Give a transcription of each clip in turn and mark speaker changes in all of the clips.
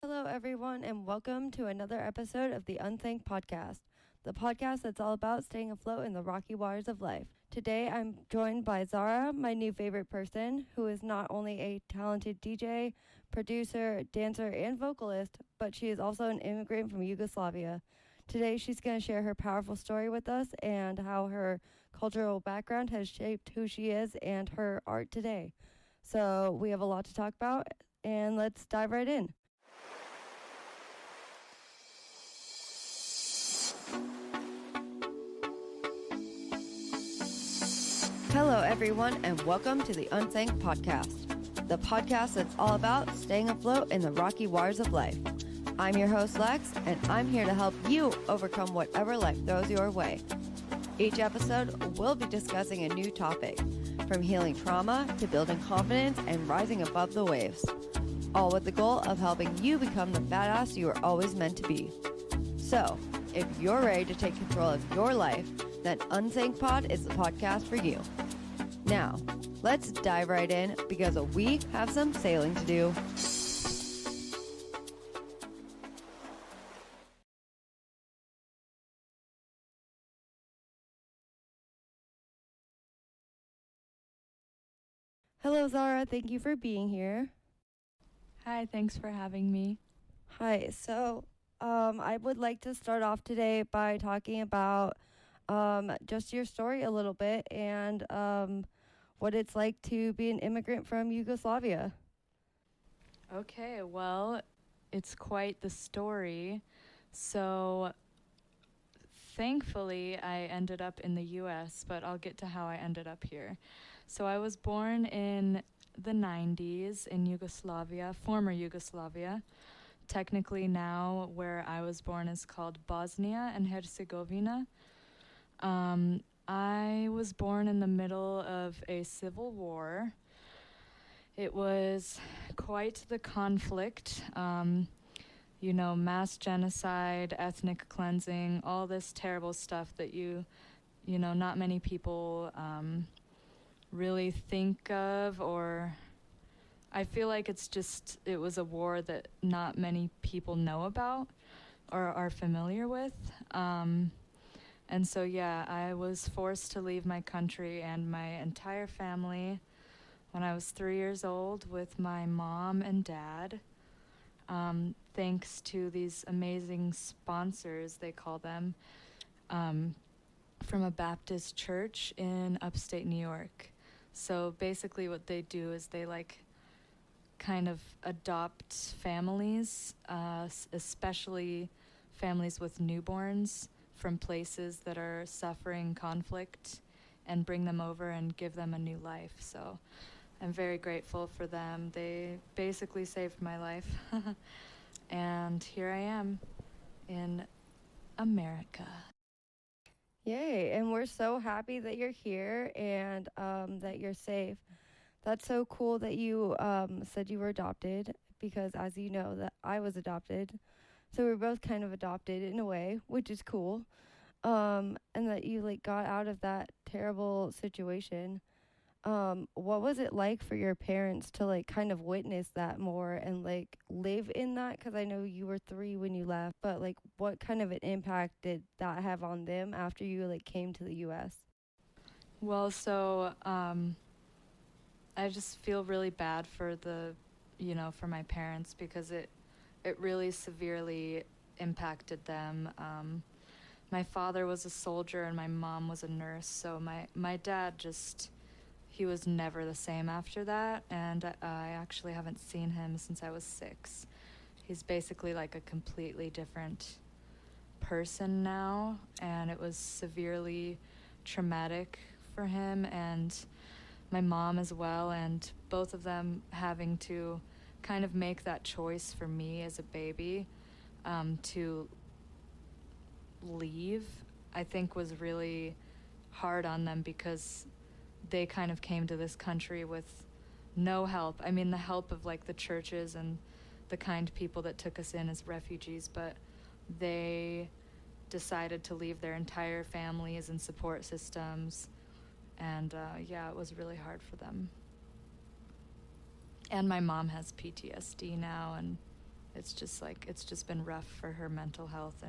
Speaker 1: Hello, everyone, and welcome to another episode of the Unsank Podcast, the podcast that's all about staying afloat in the rocky waters of life. Today, I'm joined by Szara, my new favorite person, who is not only a talented DJ, producer, dancer, and vocalist, but she is also an immigrant from Yugoslavia. Today, she's going to share her powerful story with us and how her cultural background has shaped who she is and her art today. So, we have a lot to talk about, and let's dive right in. Hello, everyone, and welcome to the Unsank Podcast, the podcast that's all about staying afloat in the rocky waters of life. I'm your host, Lex, and I'm here to help you overcome whatever life throws your way. Each episode, we'll be discussing a new topic, from healing trauma to building confidence and rising above the waves, all with the goal of helping you become the badass you were always meant to be. So, if you're ready to take control of your life, then Unsank Pod is the podcast for you. Now, let's dive right in because we have some sailing to do. Hello, Szara. Thank you for being here.
Speaker 2: Hi, thanks for having me.
Speaker 1: Hi. So, I would like to start off today by talking about just your story a little bit and what it's like to be an immigrant from Yugoslavia.
Speaker 2: Okay, well, it's quite the story. So, thankfully, I ended up in the US, but I'll get to how I ended up here. So, I was born in the 90s in Yugoslavia, former Yugoslavia. Technically, now where I was born is called Bosnia and Herzegovina. I was born in the middle of a civil war. It was quite the conflict, mass genocide, ethnic cleansing, all this terrible stuff that not many people really think of, or I feel like it was a war that not many people know about or are familiar with. And so, I was forced to leave my country and my entire family when I was 3 years old with my mom and dad, thanks to these amazing sponsors, they call them, from a Baptist church in upstate New York. So basically what they do is they kind of adopt families, especially families with newborns, from places that are suffering conflict and bring them over and give them a new life. So I'm very grateful for them. They basically saved my life. And here I am in America.
Speaker 1: Yay, and we're so happy that you're here and that you're safe. That's so cool that you said you were adopted, because as you know that I was adopted. So we're both kind of adopted in a way, which is cool. And that you got out of that terrible situation. What was it like for your parents to kind of witness that more and live in that? Because I know you were 3 when you left, but what kind of an impact did that have on them after you came to the U.S.?
Speaker 2: Well, so I just feel really bad for for my parents, because it really severely impacted them. My father was a soldier and my mom was a nurse, so my dad he was never the same after that, and I actually haven't seen him since I was 6. He's basically a completely different person now, and it was severely traumatic for him and my mom as well, and both of them having to kind of make that choice for me as a baby to leave, I think was really hard on them, because they kind of came to this country with no help. I mean, the help of the churches and the kind people that took us in as refugees, but they decided to leave their entire families and support systems, and it was really hard for them. And my mom has PTSD now, and it's just been rough for her mental health.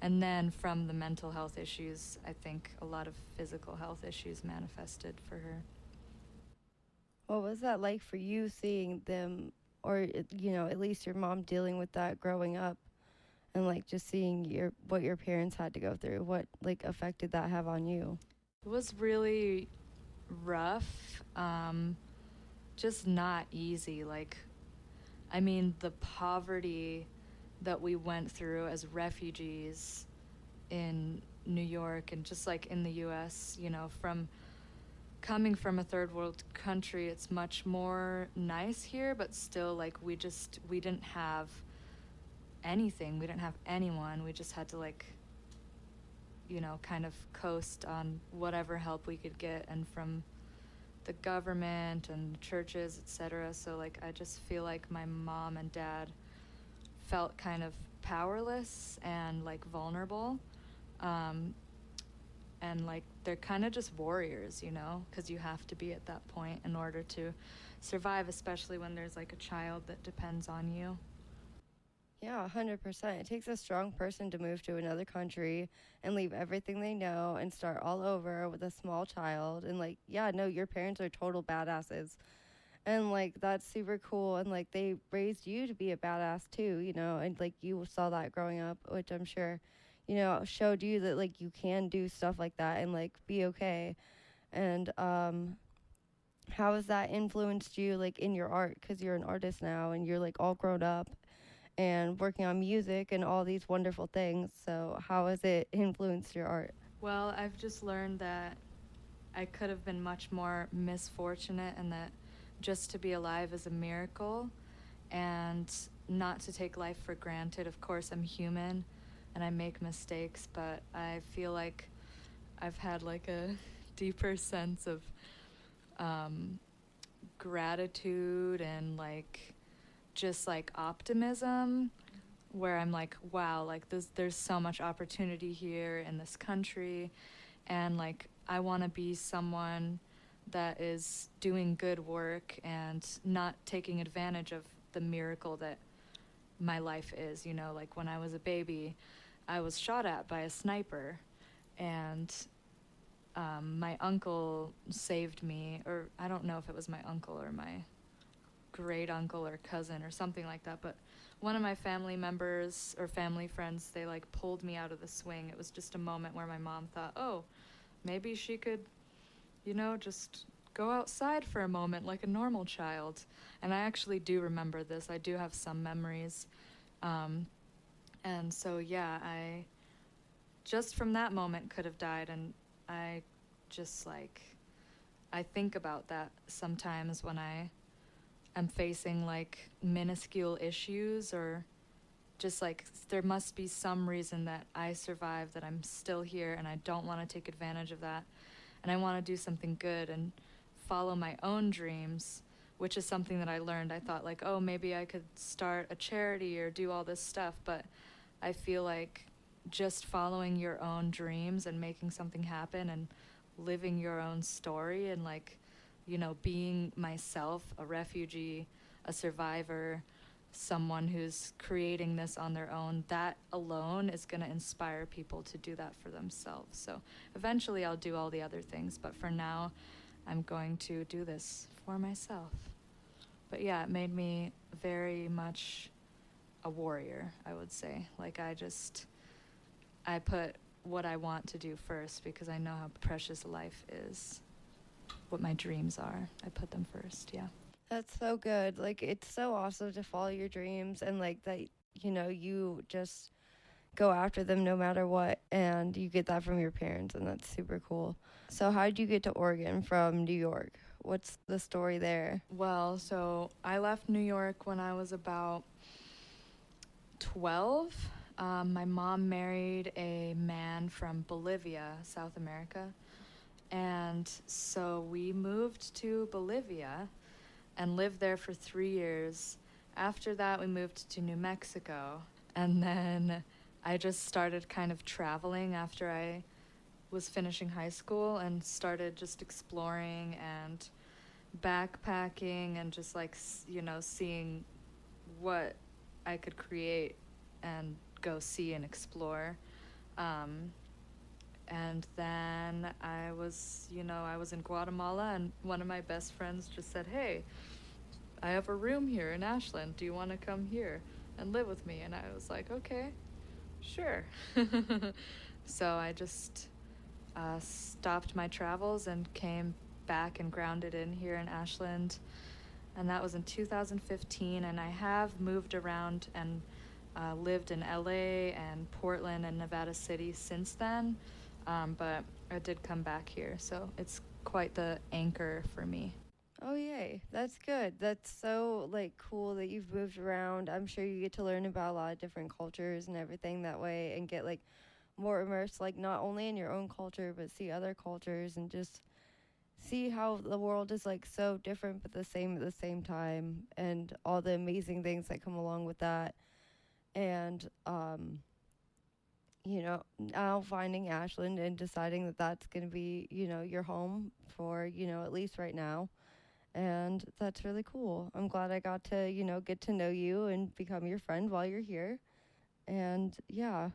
Speaker 2: And then from the mental health issues, I think a lot of physical health issues manifested for her.
Speaker 1: What was that like for you seeing them, or, at least your mom dealing with that growing up, and like just seeing what your parents had to go through? What like effect did that have on you?
Speaker 2: It was really rough, just not easy. Like, I mean, the poverty that we went through as refugees in New York and just like in the US, from coming from a third world country, it's much more nice here, but still, like, we didn't have anything. We didn't have anyone. We just had to, like, kind of coast on whatever help we could get, and from the government and churches, etc. So, like, I just feel like my mom and dad felt kind of powerless and, like, vulnerable. And, like, they're kind of just warriors, because you have to be at that point in order to survive, especially when there's, like, a child that depends on you.
Speaker 1: Yeah, 100%. It takes a strong person to move to another country and leave everything they know and start all over with a small child. And, like, yeah, no, your parents are total badasses. And, like, that's super cool. And, like, they raised you to be a badass, too, and, like, you saw that growing up, which I'm sure, showed you that, like, you can do stuff like that and, like, be okay. And how has that influenced you, like, in your art? Because you're an artist now and you're, like, all grown up and working on music and all these wonderful things. So how has it influenced your art?
Speaker 2: Well, I've just learned that I could have been much more misfortunate, and that just to be alive is a miracle, and not to take life for granted. Of course, I'm human and I make mistakes, but I feel like I've had, like, a deeper sense of gratitude and, like, just, like, optimism, where I'm like, wow, like, there's so much opportunity here in this country, and, like, I want to be someone that is doing good work and not taking advantage of the miracle that my life is. Like, when I was a baby, I was shot at by a sniper, and my uncle saved me, or I don't know if it was my uncle or my great uncle or cousin or something like that, but one of my family members or family friends, they, like, pulled me out of the swing. It was just a moment where my mom thought, oh, maybe she could, just go outside for a moment like a normal child. And I actually do remember this. I do have some memories. And so, yeah, I just from that moment could have died. And I just, like, I think about that sometimes when I'm facing, like, minuscule issues, or just, like, there must be some reason that I survived, that I'm still here, and I don't want to take advantage of that. And I want to do something good and follow my own dreams, which is something that I learned. I thought, like, oh, maybe I could start a charity or do all this stuff, but I feel like just following your own dreams and making something happen and living your own story and, like, being myself, a refugee, a survivor, someone who's creating this on their own, that alone is going to inspire people to do that for themselves. So eventually I'll do all the other things, but for now, I'm going to do this for myself. But yeah, it made me very much a warrior, I would say. Like, I put what I want to do first, because I know how precious life is. What my dreams are, I put them first. Yeah.
Speaker 1: That's so good. Like, it's so awesome to follow your dreams, and, like, that, you just go after them no matter what, and you get that from your parents, and that's super cool. So how did you get to Oregon from New York? What's the story there?
Speaker 2: Well, so I left New York when I was about 12. My mom married a man from Bolivia, South America. And so we moved to Bolivia and lived there for 3 years. After that, we moved to New Mexico. And then I just started kind of traveling after I was finishing high school, and started just exploring and backpacking and just, like, seeing what I could create and go see and explore. And then I was in Guatemala, and one of my best friends just said, "Hey, I have a room here in Ashland. Do you want to come here and live with me?" And I was like, "Okay, sure." So I just stopped my travels and came back and grounded in here in Ashland. And that was in 2015. And I have moved around and lived in LA and Portland and Nevada City since then. But I did come back here. So it's quite the anchor for me.
Speaker 1: Oh, yay. That's good. That's so, like, cool that you've moved around. I'm sure you get to learn about a lot of different cultures and everything that way, and get, like, more immersed, like, not only in your own culture, but see other cultures and just see how the world is, like, so different but the same at the same time, and all the amazing things that come along with that. And, now finding Ashland and deciding that that's going to be, your home for, at least right now. And that's really cool. I'm glad I got to, get to know you and become your friend while you're here. And yeah,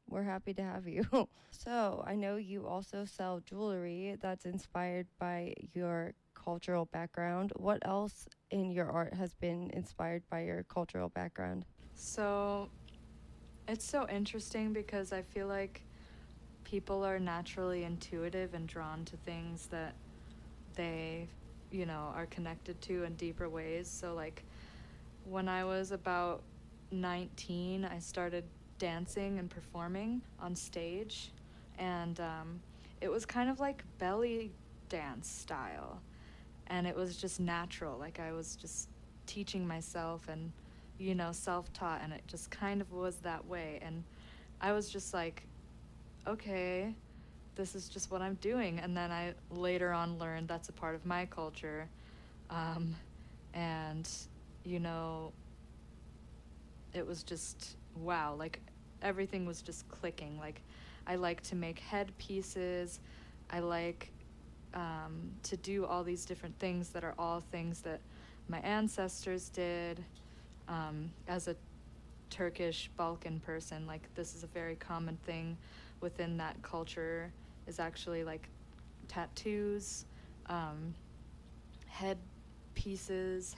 Speaker 1: we're happy to have you. So I know you also sell jewelry that's inspired by your cultural background. What else in your art has been inspired by your cultural background?
Speaker 2: So it's so interesting because I feel like people are naturally intuitive and drawn to things that they, are connected to in deeper ways. So, like, when I was about 19, I started dancing and performing on stage. And it was kind of like belly dance style. And it was just natural. Like, I was just teaching myself and, self-taught. And it just kind of was that way. And I was just like, okay, this is just what I'm doing. And then I later on learned that's a part of my culture. And, it was just, wow, like everything was just clicking. Like, I like to make headpieces. I like to do all these different things that are all things that my ancestors did. As a Turkish Balkan person, like, this is a very common thing within that culture, is actually like tattoos, head pieces,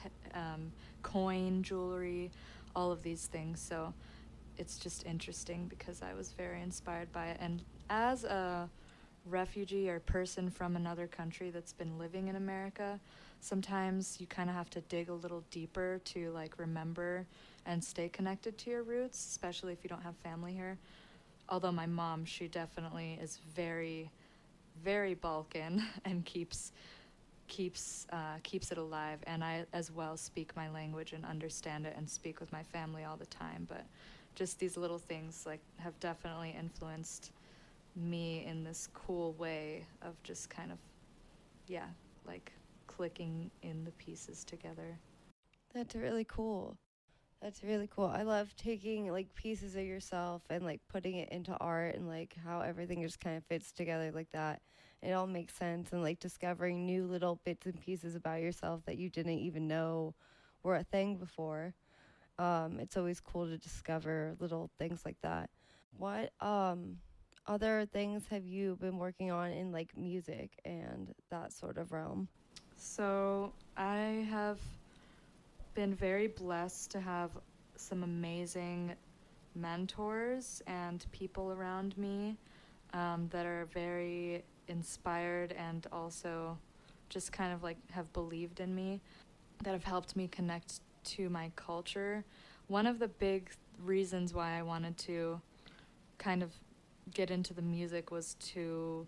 Speaker 2: coin, jewelry, all of these things. So it's just interesting because I was very inspired by it. And as a refugee or person from another country that's been living in America, sometimes you kind of have to dig a little deeper to, like, remember and stay connected to your roots, especially if you don't have family here. Although my mom, she definitely is very, very Balkan and keeps it alive. And I as well speak my language and understand it and speak with my family all the time. But just these little things, like, have definitely influenced me in this cool way of just kind of, yeah, like clicking in the pieces together.
Speaker 1: That's really cool. That's really cool. I love taking, like, pieces of yourself and, like, putting it into art, and, like, how everything just kind of fits together like that. It all makes sense, and, like, discovering new little bits and pieces about yourself that you didn't even know were a thing before. It's always cool to discover little things like that. What other things have you been working on in, like, music and that sort of realm?
Speaker 2: So I have been very blessed to have some amazing mentors and people around me that are very inspired and also just kind of, like, have believed in me, that have helped me connect to my culture. One of the big reasons why I wanted to kind of get into the music was to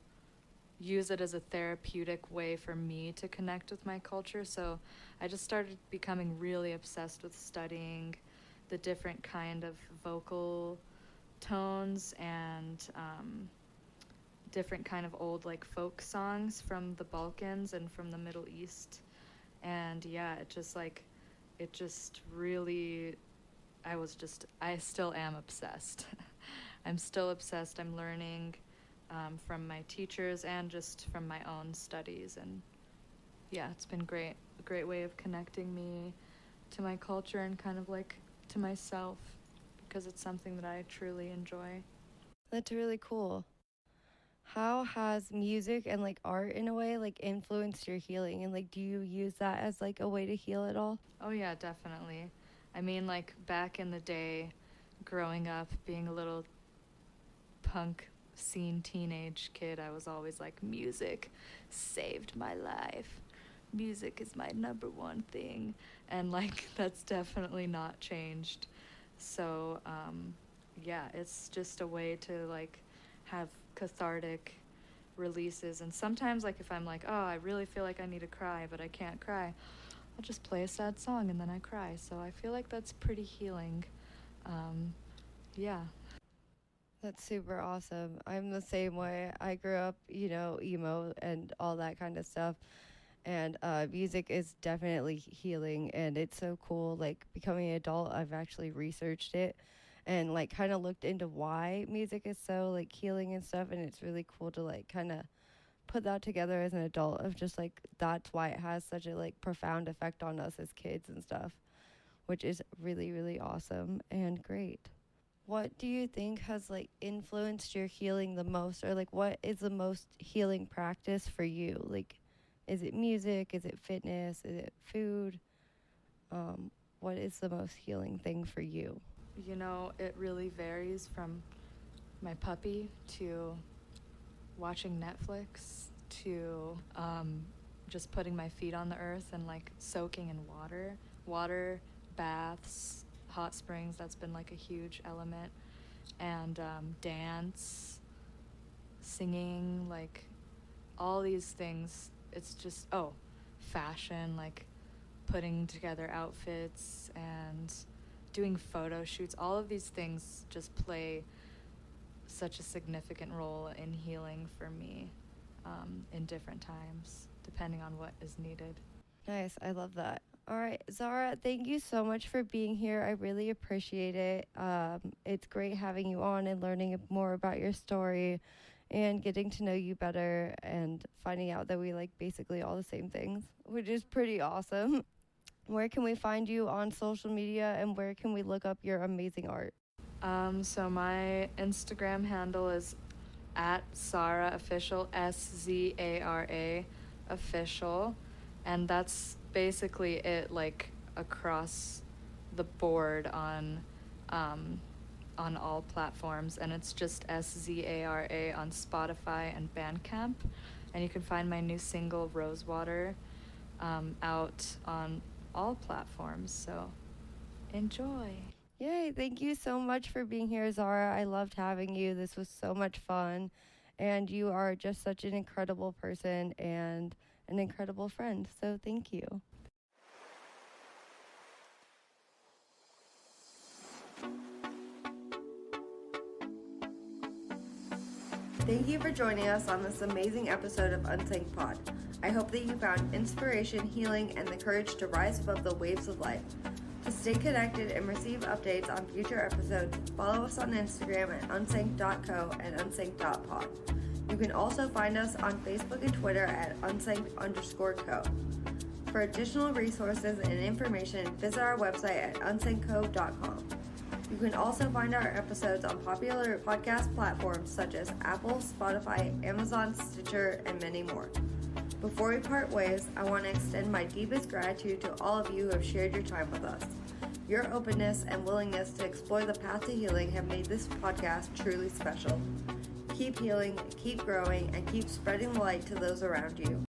Speaker 2: use it as a therapeutic way for me to connect with my culture. So I just started becoming really obsessed with studying the different kind of vocal tones and different kind of old, like, folk songs from the Balkans and from the Middle East. And yeah, it just really, I still am obsessed. I'm still obsessed. I'm learning from my teachers and just from my own studies. And yeah, it's been great. A great way of connecting me to my culture and kind of, like, to myself because it's something that I truly enjoy.
Speaker 1: That's really cool. How has music and like art in a way like influenced your healing, and like do you use that as like a way to heal at all?
Speaker 2: Oh yeah, definitely. I mean, like back in the day, growing up, being a little punk scene teenage kid, I was always like, music saved my life. Music is my number one thing. And like, that's definitely not changed. So, yeah, it's just a way to like have cathartic releases. And sometimes like if I'm like, oh, I really feel like I need to cry, but I can't cry, I'll just play a sad song and then I cry. So I feel like that's pretty healing. Yeah.
Speaker 1: That's super awesome. I'm the same way. I grew up, emo and all that kind of stuff. And music is definitely healing, and it's so cool. Like becoming an adult, I've actually researched it and like kind of looked into why music is so like healing and stuff. And it's really cool to like kind of put that together as an adult of just like that's why it has such a like profound effect on us as kids and stuff, which is really, really awesome and great. What do you think has like influenced your healing the most, or like what is the most healing practice for you? Like, is it music? Is it fitness? Is it food? What is the most healing thing for you?
Speaker 2: You know, it really varies from my puppy to watching Netflix to just putting my feet on the earth and like soaking in water, baths, hot springs. That's been like a huge element. And dance, singing, like all these things. It's just, fashion, like putting together outfits and doing photo shoots. All of these things just play such a significant role in healing for me in different times, depending on what is needed.
Speaker 1: Nice. I love that. All right, Szara, thank you so much for being here. I really appreciate it. It's great having you on and learning more about your story and getting to know you better and finding out that we like basically all the same things, which is pretty awesome. Where can we find you on social media, and where can we look up your amazing art?
Speaker 2: So my Instagram handle is at Szara Official, SZARA Official, and that's basically it, like across the board on all platforms, and it's just SZARA on Spotify and Bandcamp. And you can find my new single Rosewater out on all platforms, so enjoy.
Speaker 1: Yay, thank you so much for being here, Szara. I loved having you. This was so much fun, and you are just such an incredible person and an incredible friend, so thank you. Thank you for joining us on this amazing episode of Unsank Pod. I hope that you found inspiration, healing, and the courage to rise above the waves of life. To stay connected and receive updates on future episodes, follow us on Instagram at unsank.co and unsank.pod. You can also find us on Facebook and Twitter at unsank_co. For additional resources and information, visit our website at unsankco.com. You can also find our episodes on popular podcast platforms such as Apple, Spotify, Amazon, Stitcher, and many more. Before we part ways, I want to extend my deepest gratitude to all of you who have shared your time with us. Your openness and willingness to explore the path to healing have made this podcast truly special. Keep healing, keep growing, and keep spreading the light to those around you.